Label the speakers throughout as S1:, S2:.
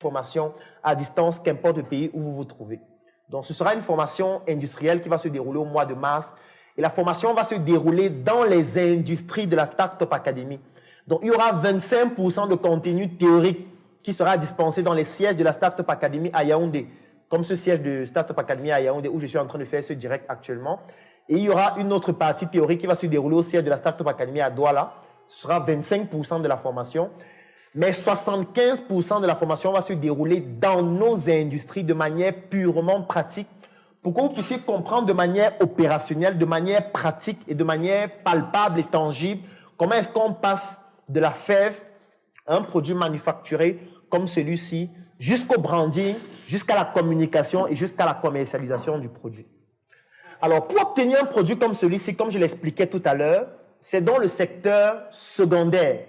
S1: formation à distance, qu'importe le pays où vous vous trouvez. Donc, ce sera une formation industrielle qui va se dérouler au mois de mars. Et la formation va se dérouler dans les industries de la Startup Academy. Donc, il y aura 25% de contenu théorique qui sera dispensé dans les sièges de la Startup Academy à Yaoundé, comme ce siège de Startup Academy à Yaoundé où je suis en train de faire ce direct actuellement. Et il y aura une autre partie théorique qui va se dérouler au siège de la Startup Academy à Douala. Ce sera 25% de la formation. Mais 75% de la formation va se dérouler dans nos industries de manière purement pratique pour que vous puissiez comprendre de manière opérationnelle, de manière pratique et de manière palpable et tangible comment est-ce qu'on passe de la fève à un produit manufacturé comme celui-ci jusqu'au branding, jusqu'à la communication et jusqu'à la commercialisation du produit. Alors, pour obtenir un produit comme celui-ci, comme je l'expliquais tout à l'heure, c'est dans le secteur secondaire.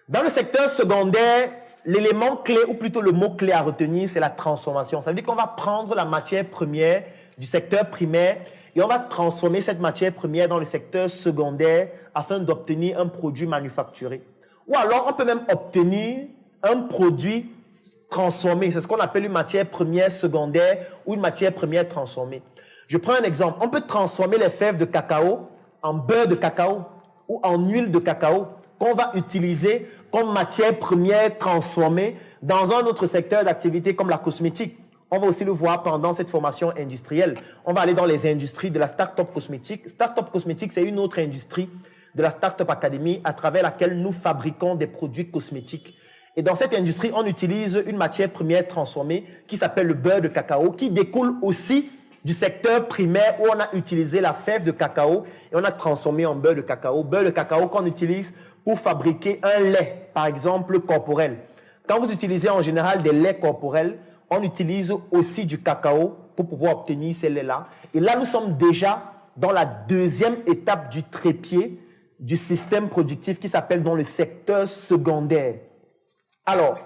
S1: Dans le secteur secondaire, l'élément clé, ou plutôt le mot-clé à retenir, c'est la transformation. Ça veut dire qu'on va prendre la matière première du secteur primaire et on va transformer cette matière première dans le secteur secondaire afin d'obtenir un produit manufacturé. Ou alors, on peut même obtenir un produit transformé. C'est ce qu'on appelle une matière première secondaire ou une matière première transformée. Je prends un exemple. On peut transformer les fèves de cacao en beurre de cacao ou en huile de cacao qu'on va utiliser comme matière première transformée dans un autre secteur d'activité comme la cosmétique. On va aussi le voir pendant cette formation industrielle. On va aller dans les industries de la Startup Cosmétique. Startup Cosmétique, c'est une autre industrie de la Startup Academy à travers laquelle nous fabriquons des produits cosmétiques. Et dans cette industrie, on utilise une matière première transformée qui s'appelle le beurre de cacao, qui découle aussi du secteur primaire où on a utilisé la fève de cacao et on a transformé en beurre de cacao. Beurre de cacao qu'on utilise pour fabriquer un lait, par exemple, corporel. Quand vous utilisez en général des laits corporels, on utilise aussi du cacao pour pouvoir obtenir ces laits-là. Et là, nous sommes déjà dans la deuxième étape du trépied du système productif qui s'appelle dans le secteur secondaire. Alors,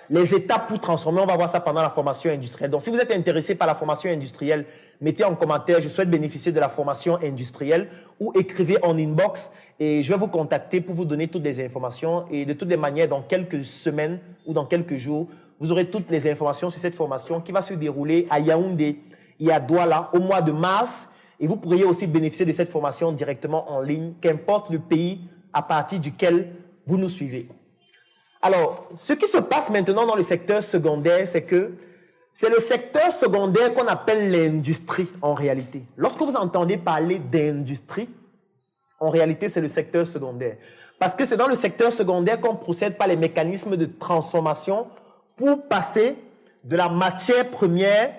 S1: les étapes pour transformer, on va voir ça pendant la formation industrielle. Donc, si vous êtes intéressé par la formation industrielle, mettez en commentaire, je souhaite bénéficier de la formation industrielle ou écrivez en inbox et je vais vous contacter pour vous donner toutes les informations. Et de toutes les manières, dans quelques semaines ou dans quelques jours, vous aurez toutes les informations sur cette formation qui va se dérouler à Yaoundé et à Douala au mois de mars. Et vous pourriez aussi bénéficier de cette formation directement en ligne, qu'importe le pays à partir duquel vous nous suivez. Alors, ce qui se passe maintenant dans le secteur secondaire, c'est que c'est le secteur secondaire qu'on appelle l'industrie en réalité. Lorsque vous entendez parler d'industrie, en réalité, c'est le secteur secondaire. Parce que c'est dans le secteur secondaire qu'on procède par les mécanismes de transformation pour passer de la matière première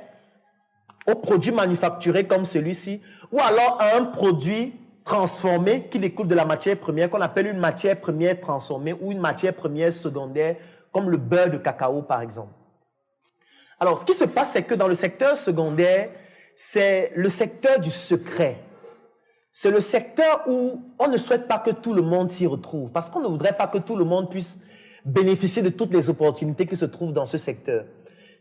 S1: au produit manufacturé comme celui-ci, ou alors à un produit transformé qui découle de la matière première qu'on appelle une matière première transformée ou une matière première secondaire comme le beurre de cacao par exemple. Alors, ce qui se passe, c'est que dans le secteur secondaire, c'est le secteur du secret. C'est le secteur où on ne souhaite pas que tout le monde s'y retrouve parce qu'on ne voudrait pas que tout le monde puisse bénéficier de toutes les opportunités qui se trouvent dans ce secteur.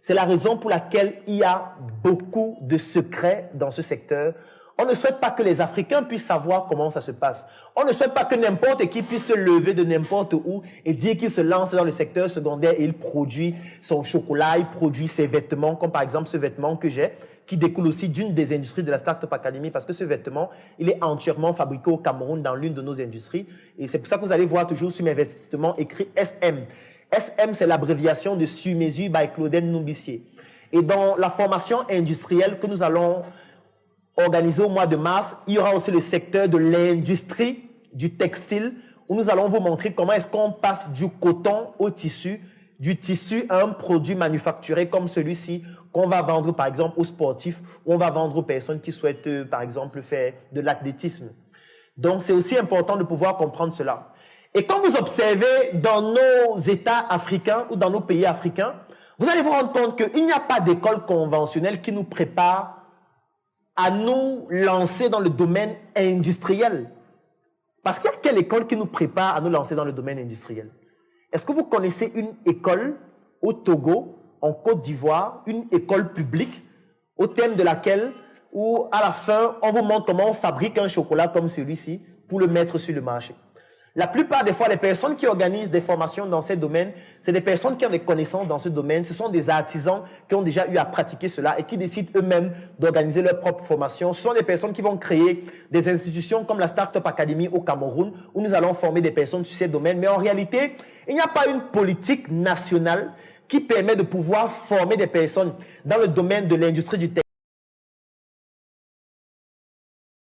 S1: C'est la raison pour laquelle il y a beaucoup de secrets dans ce secteur. On ne souhaite pas que les Africains puissent savoir comment ça se passe. On ne souhaite pas que n'importe qui puisse se lever de n'importe où et dire qu'il se lance dans le secteur secondaire et il produit son chocolat, il produit ses vêtements, comme par exemple ce vêtement que j'ai, qui découle aussi d'une des industries de la Startup Academy parce que ce vêtement, il est entièrement fabriqué au Cameroun dans l'une de nos industries. Et c'est pour ça que vous allez voir toujours sur mes vêtements écrit SM. SM, c'est l'abréviation de Sur Mesure by Claudel Noubissier. Et dans la formation industrielle que nous allons organisé au mois de mars, il y aura aussi le secteur de l'industrie du textile où nous allons vous montrer comment est-ce qu'on passe du coton au tissu, du tissu à un produit manufacturé comme celui-ci qu'on va vendre par exemple aux sportifs ou on va vendre aux personnes qui souhaitent par exemple faire de l'athlétisme. Donc c'est aussi important de pouvoir comprendre cela. Et quand vous observez dans nos États africains ou dans nos pays africains, vous allez vous rendre compte qu'il n'y a pas d'école conventionnelle qui nous prépare à nous lancer dans le domaine industriel. Parce qu'il y a quelle école qui nous prépare à nous lancer dans le domaine industriel? Est-ce que vous connaissez une école au Togo, en Côte d'Ivoire, une école publique, au thème de laquelle, ou à la fin, on vous montre comment on fabrique un chocolat comme celui-ci pour le mettre sur le marché? La plupart des fois, les personnes qui organisent des formations dans ces domaines, c'est des personnes qui ont des connaissances dans ce domaine. Ce sont des artisans qui ont déjà eu à pratiquer cela et qui décident eux-mêmes d'organiser leur propre formation. Ce sont des personnes qui vont créer des institutions comme la Startup Academy au Cameroun, où nous allons former des personnes sur ces domaines. Mais en réalité, il n'y a pas une politique nationale qui permet de pouvoir former des personnes dans le domaine de l'industrie du textile